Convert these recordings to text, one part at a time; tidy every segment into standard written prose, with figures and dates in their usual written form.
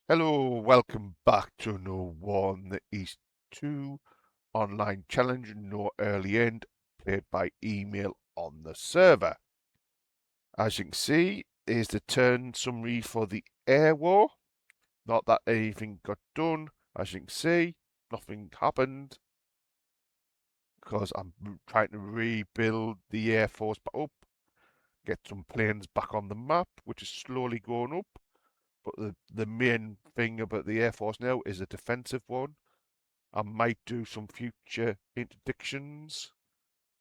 Hello, welcome back to No 1 the East 2 online challenge, no early end, played by email on the server. As you can see, here's the turn summary for the air war. Not that anything got done. As you can see, nothing happened because I'm trying to rebuild the Air Force back up, get some planes back on the map, which is slowly going up. But the main thing about the Air Force now is a defensive one. I might do some future interdictions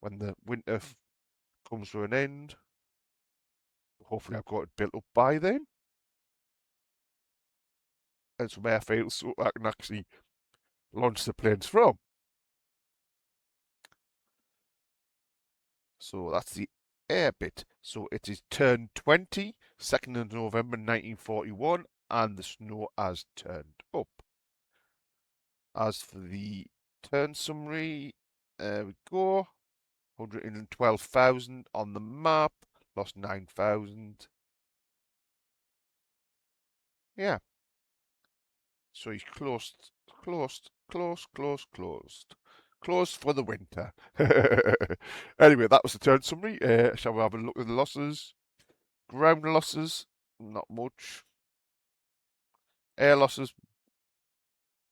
when the winter comes to an end. Hopefully, I've got it built up by then. And some airfields so I can actually launch the planes from. So that's the air bit. So it is turn 20, 2nd of November 1941, and the snow has turned up. As for the turn summary, there we go. 112,000 on the map, lost 9,000. Yeah, so he's closed, closed, closed, closed, closed. Closed for the winter. Anyway, that was the turn summary. Shall we have a look at the losses? Ground losses, not much. Air losses,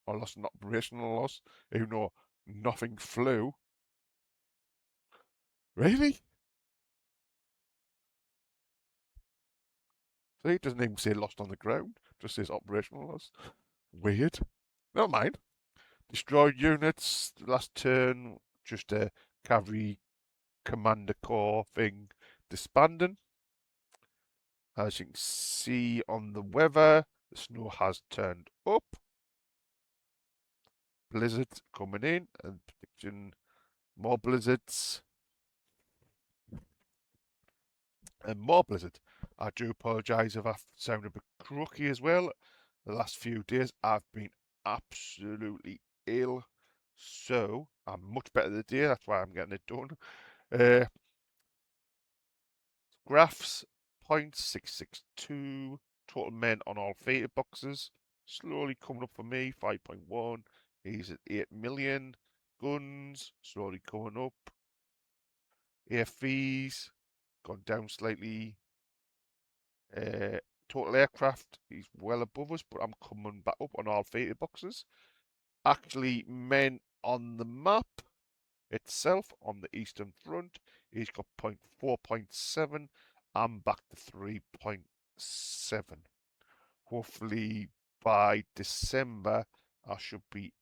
or loss, not operational loss, even though nothing flew. Really? See, it doesn't even say lost on the ground, just says operational loss. Weird. Never mind. Destroyed units, last turn, just a cavalry commander corps thing disbanding. As you can see on the weather, the snow has turned up. Blizzard coming in and prediction more blizzards and more blizzard. I do apologise if I sound a bit croaky as well. The last few days I've been absolutely ill, so I'm much better today. That's why I'm getting it done. Uh, Graphs 0.662. Total men on all theta boxes. Slowly coming up for me. 5.1. He's at 8 million. Guns slowly coming up. AFVs gone down slightly. Uh, Total aircraft he's well above us, but I'm coming back up on all theta boxes. Actually, men on the map itself on the eastern front, he's got 4.7. I'm back to 3.7. Hopefully by December I should be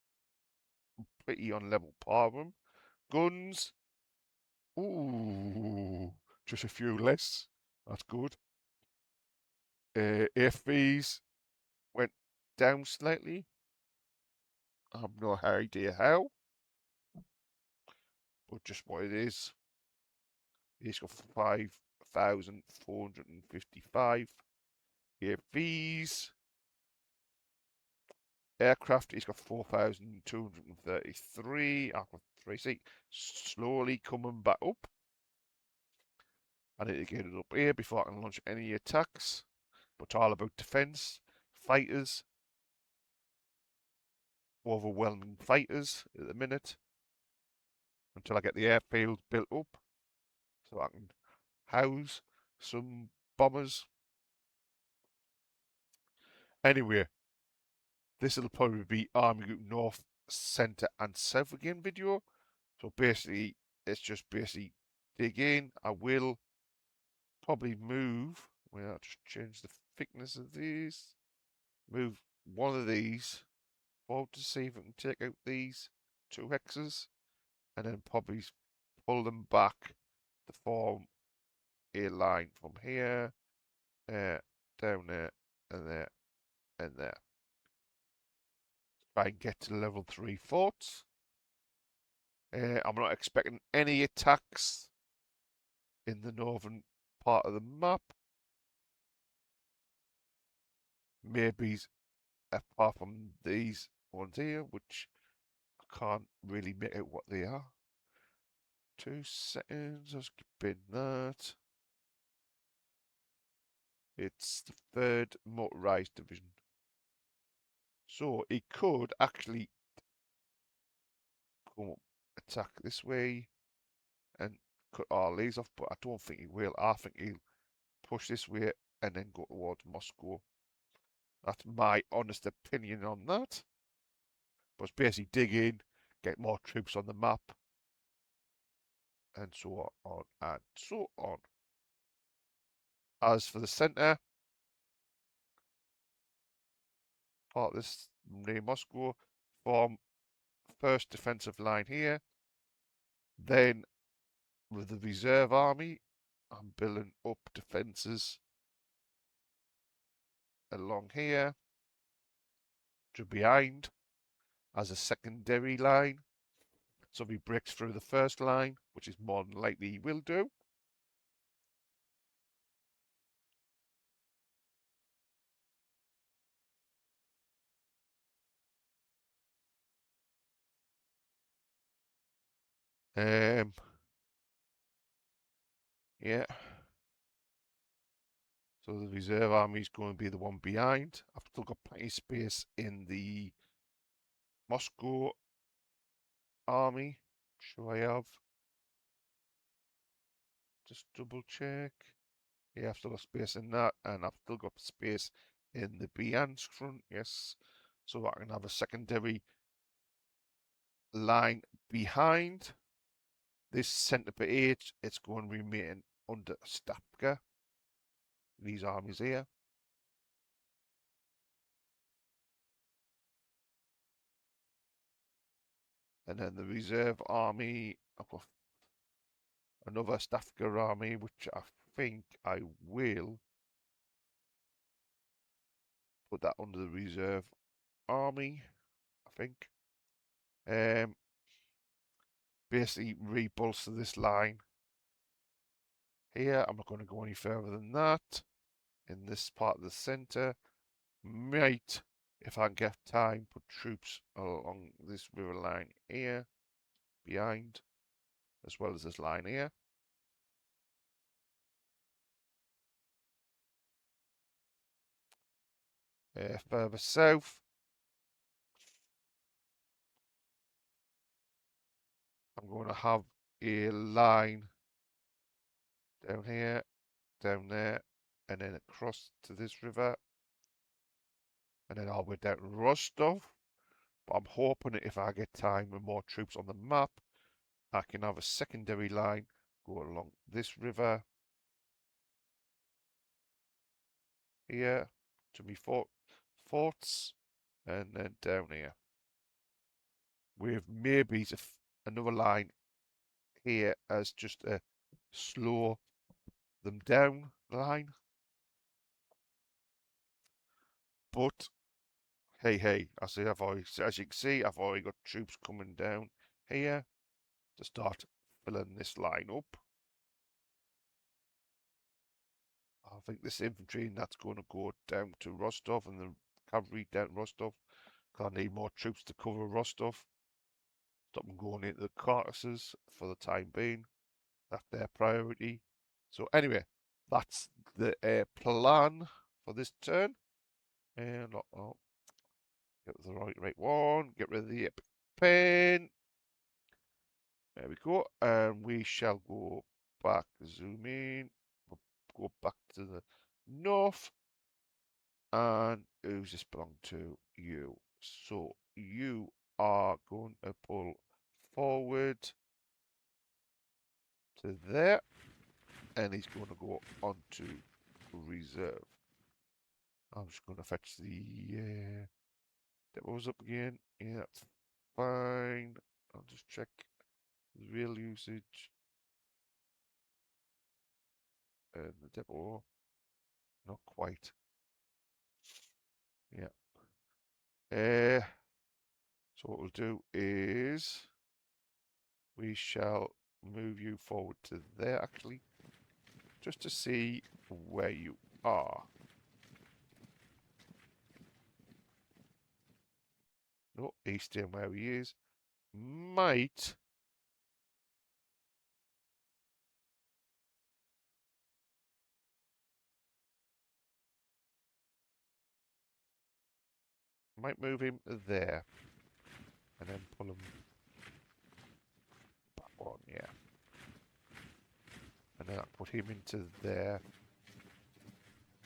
pretty on level par with him. Guns, ooh, just a few less. That's good. AFVs went down slightly. I have no idea how, but just what it is. He's got 5,455 AFVs. Aircraft, he's got 4,233. I've got 3C. Slowly coming back up. I need to get it up here before I can launch any attacks. But it's all about defence. Fighters. Overwhelming fighters at the minute. Until I get the airfield built up. So I can house some bombers. Anyway, this will probably be Army Group North, Centre and South again video. So basically, it's just basically dig in. I will probably move. Well, I'll just change the thickness of these. Move one of these forward to see if I can take out these two hexes. And then probably pull them back to form a line from here, down there, and there, and there. Try and get to level 3 forts. I'm not expecting any attacks in the northern part of the map. Maybe apart from these ones here, which I can't really make out what they are. 2 seconds, I'll skip in that. It's the 3rd motorised division. So he could actually come up, attack this way and cut all these off, but I don't think he will. I think he'll push this way and then go towards Moscow. That's my honest opinion on that. But it's basically dig in, get more troops on the map, and so on and so on. As for the centre, part of this near Moscow, form first defensive line here. Then with the reserve army, I'm building up defences along here to behind as a secondary line. So if he breaks through the first line, which is more than likely he will do. Yeah. So the reserve army is going to be the one behind. I've still got plenty of space in the Moscow army. Sure I have. Just double check. Yeah, I've still got space in that, and I've still got space in the Bryansk front, yes. So I can have a secondary line behind this centre page. It's going to remain under Stavka. These armies here. And then the reserve army, I've got another Stavka army, which I think I will put that under the reserve army, I think. Basically re-bolster this line here. I'm not going to go any further than that. In this part of the centre, might, if I can get time, put troops along this river line here, behind, as well as this line here. Further south, I'm going to have a line down here, down there, and then across to this river, and then all the way down to Rostov. But I'm hoping that if I get time with more troops on the map, I can have a secondary line go along this river here to me forts, and then down here with maybe another line here as just a slow them down line. But hey, as you can see, I've already got troops coming down here to start filling this line up. I think this infantry that's going to go down to Rostov and the cavalry down to Rostov. Because I need more troops to cover Rostov. Stop them going into the Caucasus for the time being. That's their priority. So anyway, that's the plan for this turn. And get the right one. Get rid of the epic pen. There we go. And we shall go back, zoom in, go back to the north. And who's this belong to? You. So you are going to pull forward to there. And he's going to go on to reserve. I'm just going to fetch the depots up again. Yeah, that's fine. I'll just check the real usage. And the depot, not quite. Yeah. So what we'll do is we shall move you forward to there actually, just to see where you are. No, he's staying where he is. Might might move him there. And then pull him back on, yeah. And then I'll put him into there.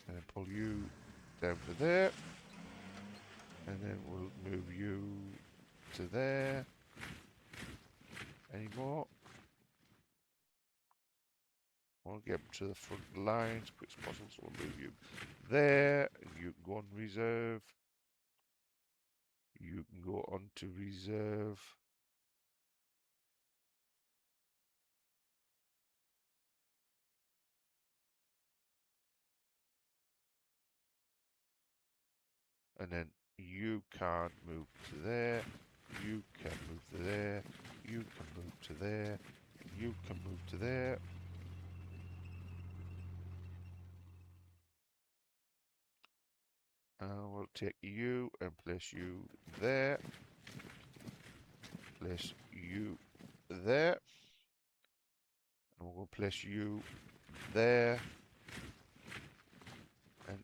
And then pull you down to there. And then we'll move you to there. Any more? We'll get to the front lines as quick as possible, so we'll move you there. And you can go on reserve. You can go on to reserve. And then you can move to there. You can move to there. You can move to there. You can move to there. And we'll take you and place you there. Place you there. And we'll place you there. And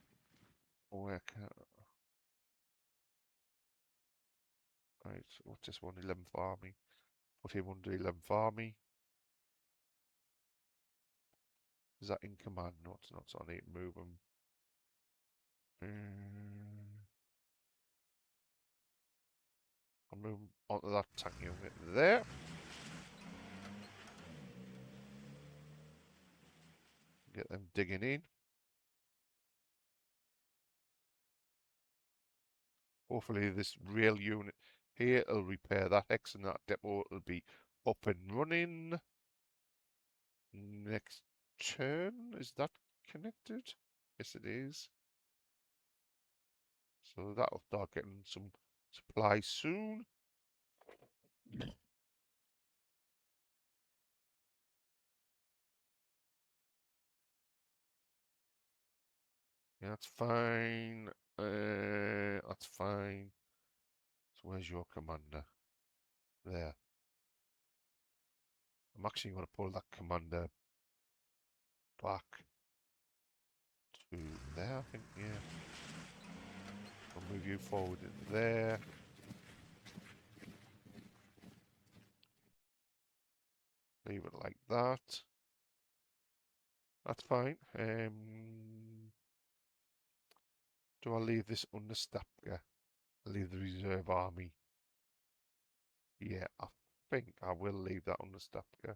where can... Right, what's this one? 11th Army. Put him under 11th Army. Is that in command? No, it's not, so I need to move him. I'll move him onto that tank unit there. Get them digging in. Hopefully this rail unit here will repair that X and that depot will be up and running. Next turn, is that connected? Yes it is. So that'll start getting some supplies soon. Yeah, that's fine. That's fine. So where's your commander? There. I'm actually going to pull that commander back to there, I think, yeah. I'll move you forward in there. Leave it like that. That's fine. Do I leave this understaffed? Yeah. Leave the reserve army. Yeah, I think I will leave that understaffed. Yeah.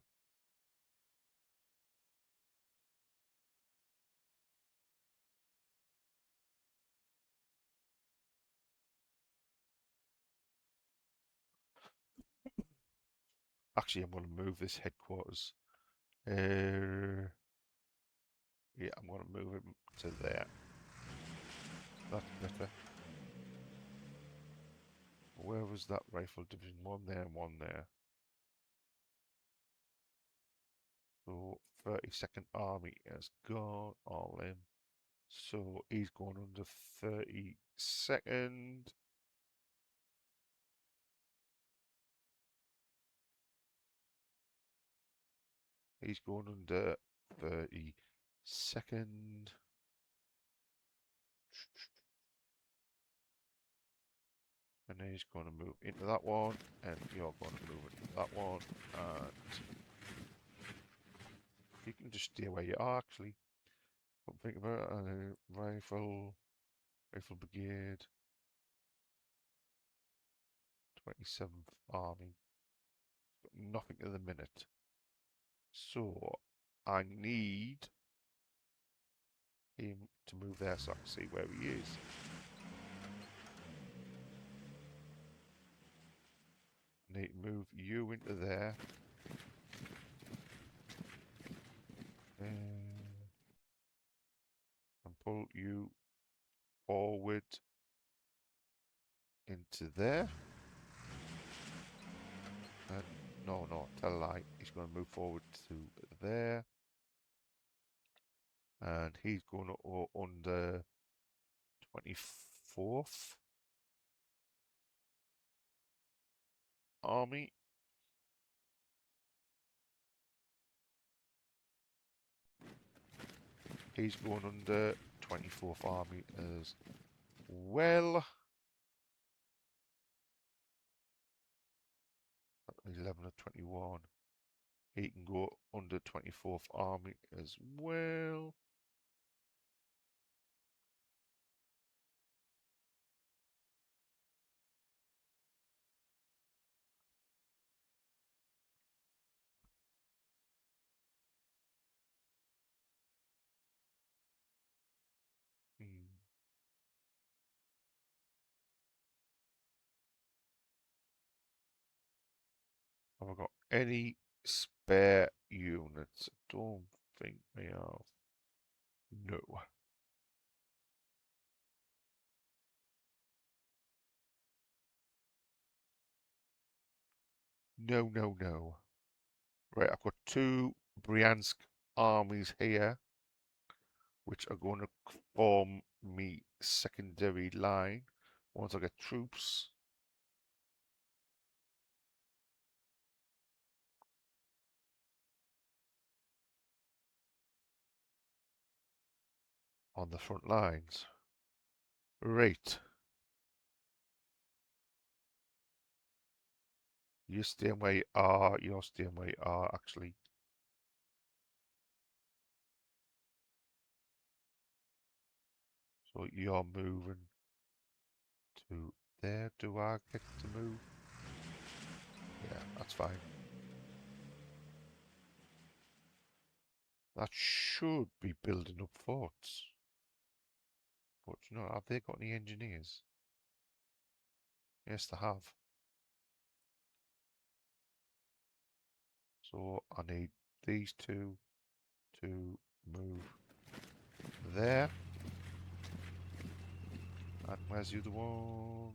Actually, I'm going to move this headquarters. Yeah, I'm going to move it to there. That's better. Where was that rifle division? One there and one there. So 32nd Army has gone all in. So he's going under 32nd. He's going under 32nd. And then he's going to move into that one. And you're going to move into that one. And you can just stay where you are, actually. Don't think about it. Rifle Brigade. 27th Army. Got nothing at the minute. So I need him to move there so I can see where he is. Need to move you into there. And pull you forward into there. And no, tell a lie. He's going to move forward to there. And he's going to go under 24th Army. He's going under 24th Army as well. 11 or 21. He can go under 24th Army as well. Have I got any spare units? I don't think we have. No. No, no, no. Right, I've got two Bryansk armies here, which are going to form me secondary line once I get troops. On the front lines. Right. You're staying where you are. You're staying where you are, actually. So you're moving to there. Do I get to move? Yeah, that's fine. That should be building up forts. But you know, have they got any engineers? Yes, they have. So I need these two to move there. And where's the other one?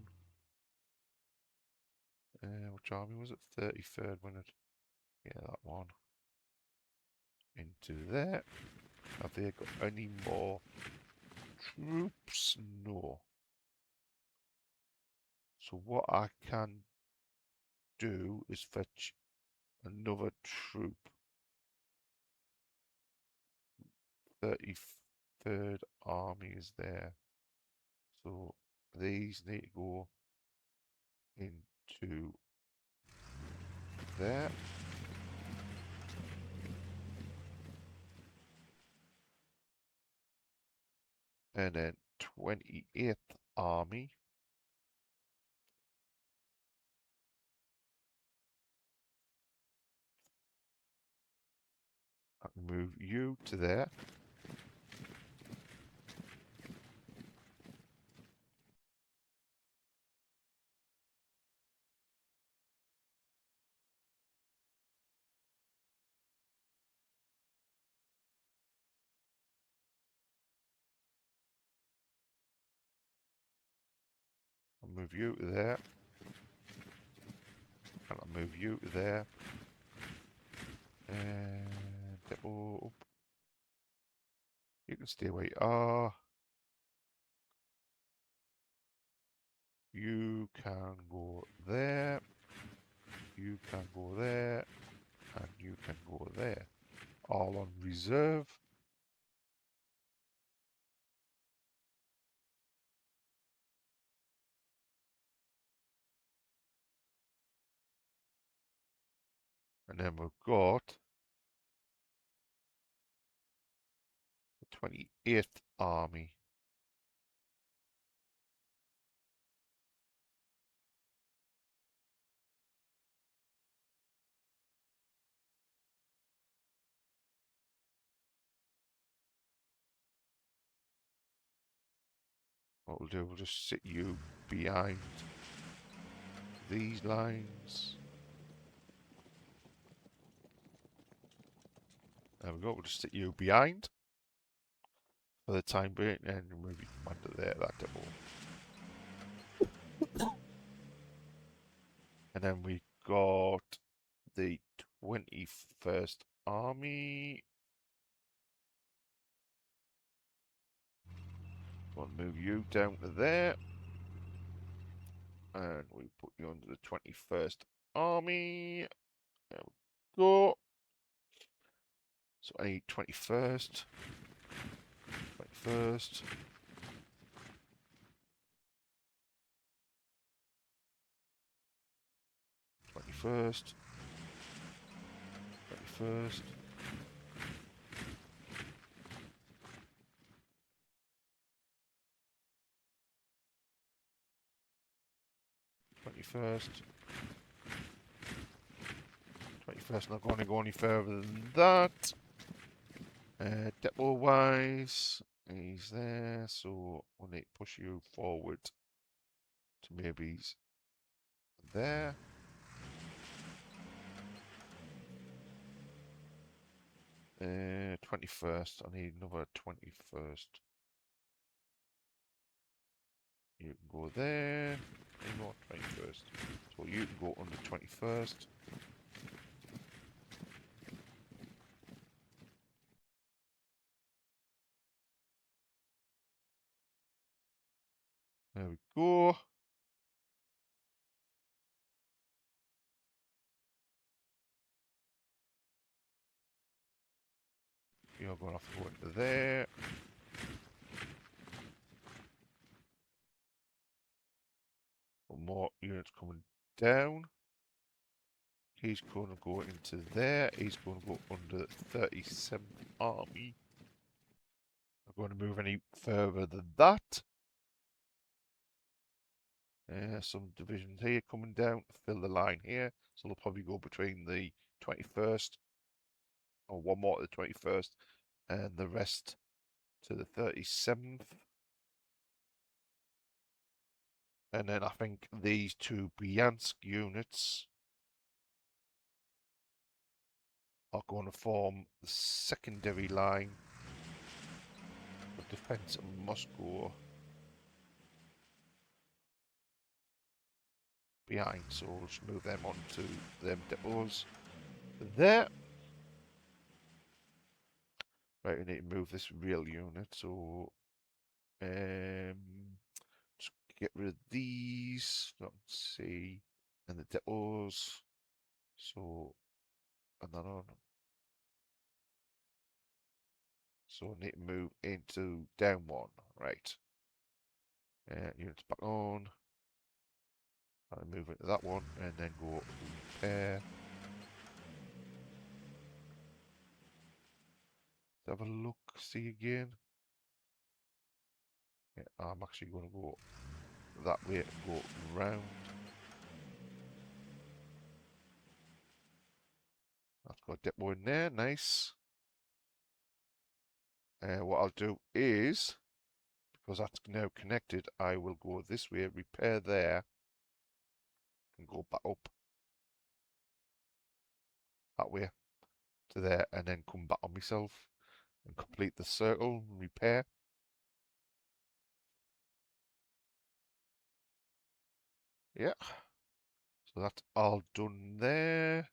Which army was it? 33rd, wasn't it? Yeah, that one. Into there. Have they got any more troops? No. So what I can do is fetch another troop. 33rd Army is there. So these need to go into there. And then 28th Army. I can move you to there. I'll move you to there. And I'll move you to there. And depot up. You can stay where you are. You can go there. You can go there. And you can go there. All on reserve. And then we've got the 28th Army. What we'll do, we'll just sit you behind these lines. There we go, we'll just sit you behind for the time being and move your commander there, that depot. And then we got the 21st Army. We'll move you down to there. And we put you under the 21st Army. There we go. So I need 21st. 21st. 21st. 21st. 21st. 21st, not going to go any further than that. Depot wise, he's there, so we'll need to push you forward to maybe he's there. Uh, 21st, I need another 21st. You can go there, any more 21st. So you can go on the 21st. There we go. You're going to have to go into there. More units coming down. He's going to go into there. He's going to go under 37th Army. I'm going to move any further than that. Some divisions here coming down to fill the line here. So they'll probably go between the 21st, or one more to the 21st, and the rest to the 37th. And then I think these two Bryansk units are going to form the secondary line of defense of Moscow behind. So we'll just move them onto them depots there. Right, we need to move this real unit. So just get rid of these. Let's see, and the depots. So and then on. So I need to move into down one. Right. Units back on. And move into that one, and then go repair. Have a look, see again. Yeah, I'm actually going to go that way and go round. That's got a depot in there, nice. What I'll do is, because that's now connected, I will go this way, repair there, and go back up that way to there, and then come back on myself and complete the circle and repair. Yeah, so that's all done there.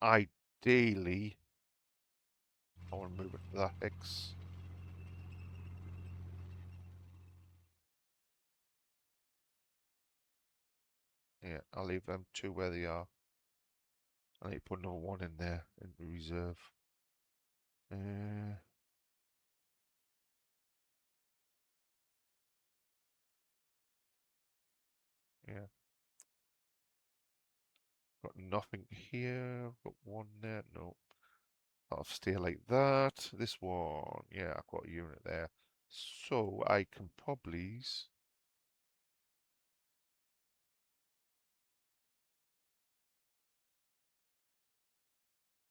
Ideally, I want to move it to that X. Yeah, I'll leave them two where they are. I need to put another one in there in reserve. Yeah, got nothing here. Got one there. No, I'll stay like that. This one, yeah, I've got a unit there. So I can probably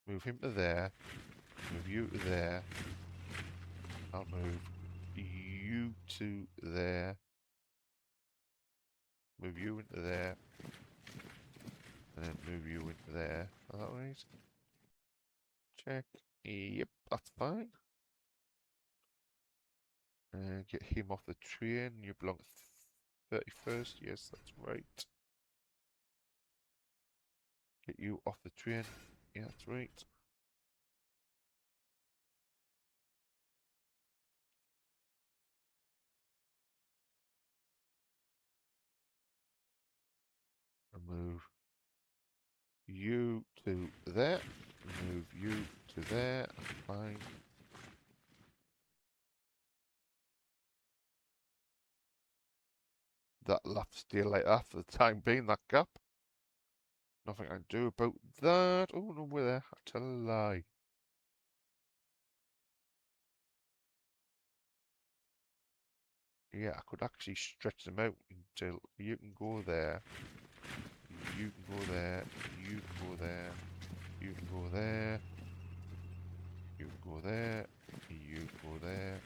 move him to there. Move you to there. I'll move you to there. Move you into there. And then move you into there. Is that right? Check. Yep, that's fine. Get him off the train. You belong to 31st. Yes, that's right. Get you off the train. Yeah, that's right. Move you to there. Move you to there. Fine. That'll have to stay like that for the time being, that gap. Nothing I can do about that. Oh, no, we're there. I tell a lie. Yeah, I could actually stretch them out until you can go there, you can go there, you can go there, you can go there, you can go there, you can go there,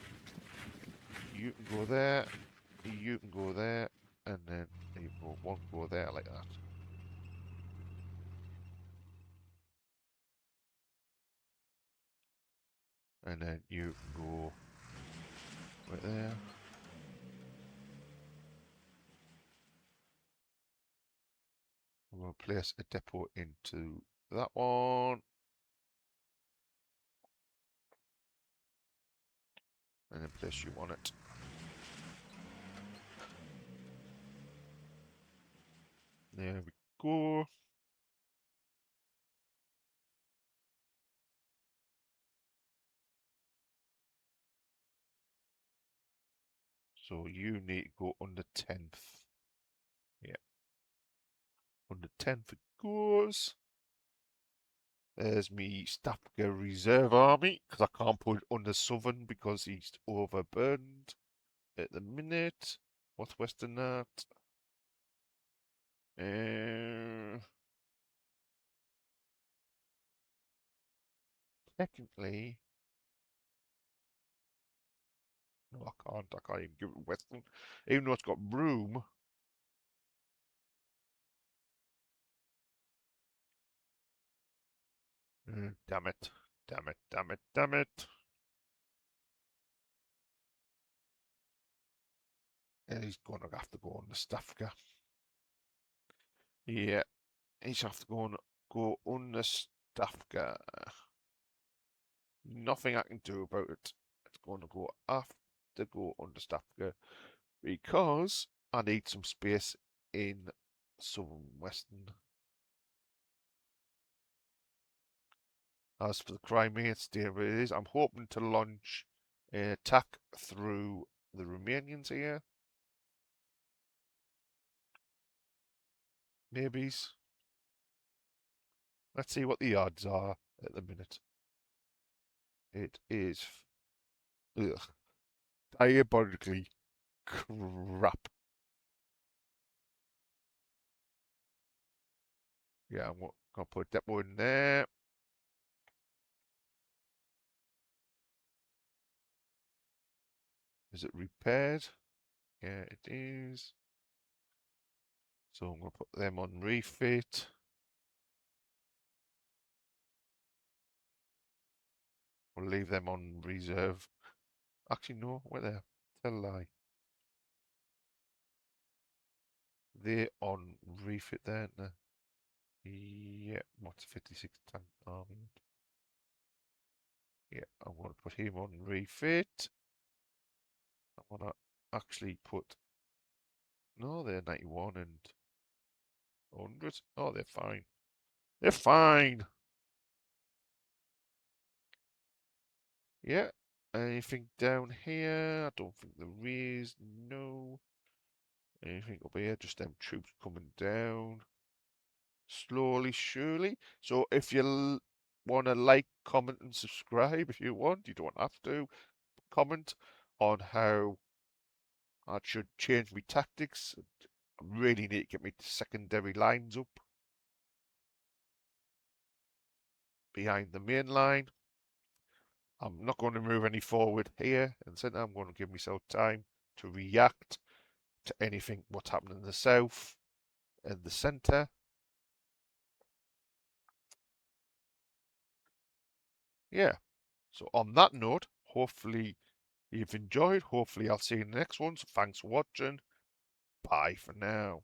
you can go there, you can go there, and then you go one go there like that. And then you can go right there. We'll place a depot into that one. And then place you on it. There we go. So you need to go on the 10th. Yeah. On the 10th it goes. There's me Stafka Reserve Army, because I can't put it under Southern because he's overburdened at the minute. What's Western that? Technically, no, I can't. I can't even give it Western. Even though it's got room. Damn it. Damn it, damn it, damn it. And he's going to have to go on the Stafka. Yeah, he's have to go on the Stafka. Nothing I can do about it. It's going to have to go on the Stafka because I need some space in Southern Western. As for the Crimea, stay where it is. I'm hoping to launch an attack through the Romanians here. Maybes. Let's see what the odds are at the minute. It is diabolically crap. Yeah, I'm gonna put that one there. Is it repaired? Yeah, it is. So I'm gonna put them on refit. We'll leave them on reserve. Actually, no, wait there. Tell a lie. They're on refit there, aren't they? Yeah, what's 56 tank army? Yeah, I'm gonna put him on refit. I'm gonna actually put. No, they're 91 and 100. Oh, they're fine. They're fine. Yeah. Anything down here? I don't think there is. No. Anything up here? Just them troops coming down. Slowly, surely. So if you want to like, comment, and subscribe if you want, you don't have to. Comment on how I should change my tactics. I really need to get my secondary lines up behind the main line. I'm not going to move any forward here in the centre. I'm going to give myself time to react to anything what's happening in the south and the centre. Yeah. So on that note, hopefully you've enjoyed. Hopefully I'll see you in the next one. So thanks for watching. Bye for now.